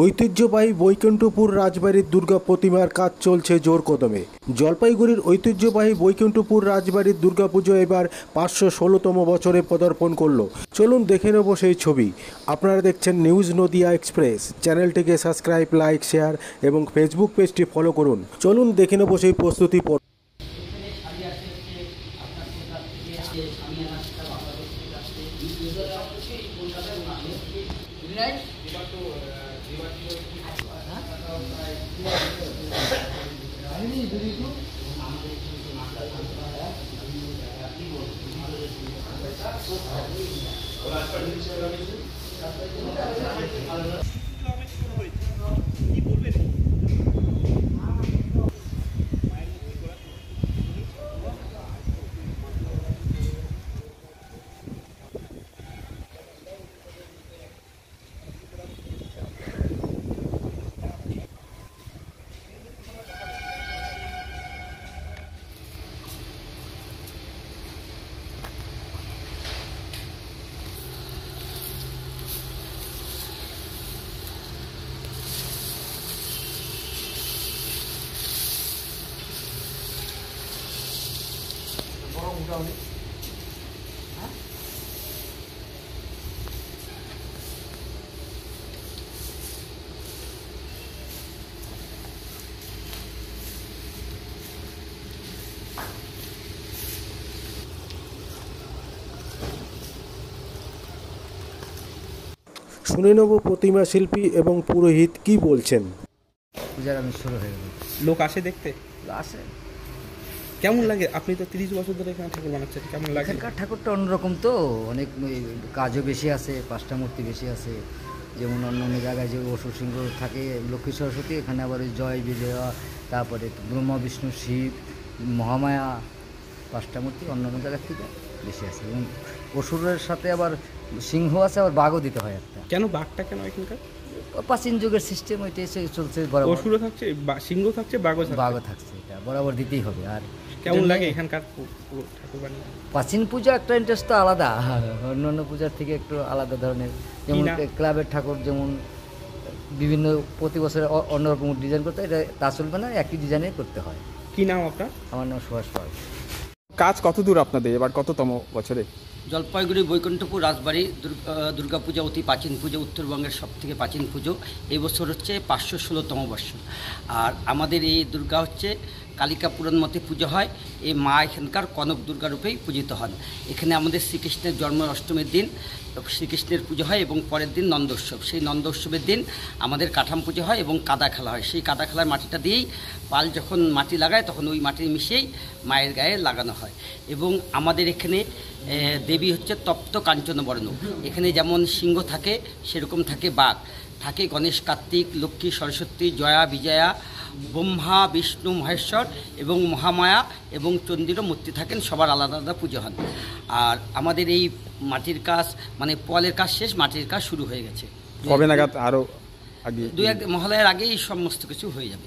ঐতিহ্যবাহী বৈকুণ্ঠপুর রাজবাড়ির দুর্গা প্রতিমার কাজ চলছে জোর কদমে। জলপাইগুড়ির ঐতিহ্যবাহী বৈকুণ্ঠপুর রাজবাড়ির দুর্গাপুজো এবার 516তম বছরে পদার্পণ করল। চলুন দেখে নেব সেই ছবি। আপনারা দেখছেন নিউজ নদিয়া এক্সপ্রেস। চ্যানেলটিকে সাবস্ক্রাইব, লাইক, শেয়ার এবং ফেসবুক পেজটি ফলো করুন। চলুন দেখে নেব সেই প্রস্তুতি পর্ব। শুনে নেব প্রতিমা শিল্পী এবং পুরোহিত কি বলছেন। পূজার আমি শুরু হয়ে গেল। লোক আসে দেখতে? আসে। কেমন লাগে? আপনি তো 30 বছর ধরে এখানে ঠাকুর বানাচ্ছেন, কেমন লাগে? এখানকার ঠাকুরটা অন্যরকম, তো অনেক কাজও বেশি আছে, 5টা মূর্তি বেশি আছে। যেমন অন্য অন্য জায়গায় যে অসুর সিংহ থাকে, লক্ষ্মী সরস্বতী, এখানে আবার ওই জয় বিজয়া, তারপরে ব্রহ্মা বিষ্ণু শিব মহামায়া, 5টা মূর্তি অন্য অন্য জায়গার থেকে বেশি আছে। এবং অসুরের সাথে আবার সিংহ আছে, আবার বাঘও দিতে হয় একটা। কেন বাঘটা কেন এখানকার? প্রাচীন যুগের সিস্টেম ওইটাই চলছে। অসুরও থাকছে, সিংহ থাকছে, বাঘও থাকছে, এটা বরাবর দিতেই হবে। আর কেমন লাগে এখানকার ঠাকুর বানিয়ে? প্রাচীন পূজা একটা ইন্টারেস্ট তো আলাদা, অন্য অন্য পূজার থেকে একটু আলাদা ধরনের। যেমন ক্লাবের ঠাকুর যেমন বিভিন্ন প্রতি বছর অন্যরকম ডিজাইন করতে হয়, এটা তা চলবে না, একই ডিজাইনে করতে হয়। কি নাম আপনার? আমার নাম সুভাষ পাল। কাজ কত দূর আপনাদের, এবার কততম বছরে? জলপাইগুড়ি বৈকুণ্ঠপুর রাজবাড়ি দুর্গাপূজা অতি প্রাচীন পুজো, উত্তরবঙ্গের সবথেকে প্রাচীন পুজো। এই বছর হচ্ছে 516তম বর্ষ। আর আমাদের এই দুর্গা হচ্ছে কালিকা পুরাণ মতে পুজো হয়। এই মা এখানকার কনক দুর্গা রূপেই পূজিত হন। এখানে আমাদের শ্রীকৃষ্ণের জন্ম অষ্টমীর দিন শ্রীকৃষ্ণের পুজো হয় এবং পরের দিন নন্দোৎসব। সেই নন্দোৎসবের দিন আমাদের কাঠাম পুজো হয় এবং কাদা খেলা হয়। সেই কাদা খেলার মাটিটা দিয়েই পাল যখন মাটি লাগায় তখন ওই মাটি মিশিয়েই মায়ের গায়ে লাগানো হয়। এবং আমাদের এখানে দেবী হচ্ছে তপ্ত কাঞ্চনবর্ণ। এখানে যেমন সিংহ থাকে সেরকম থাকে বাঘ, থাকে গণেশ, কার্তিক, লক্ষ্মী, সরস্বতী, জয়া বিজয়া, ব্রহ্মা বিষ্ণু মহেশ্বর এবং মহামায়া এবং চণ্ডীরও মূর্তি থাকেন। সবার আলাদা আলাদা পুজো হন। আর আমাদের এই মাটির কাজ মানে পোয়ালের কাজ শেষ, মাটির কাজ শুরু হয়ে গেছে। কবে নাগাদ আরও আগে? 2-1 মহালয়ার আগেই সমস্ত কিছু হয়ে যাবে।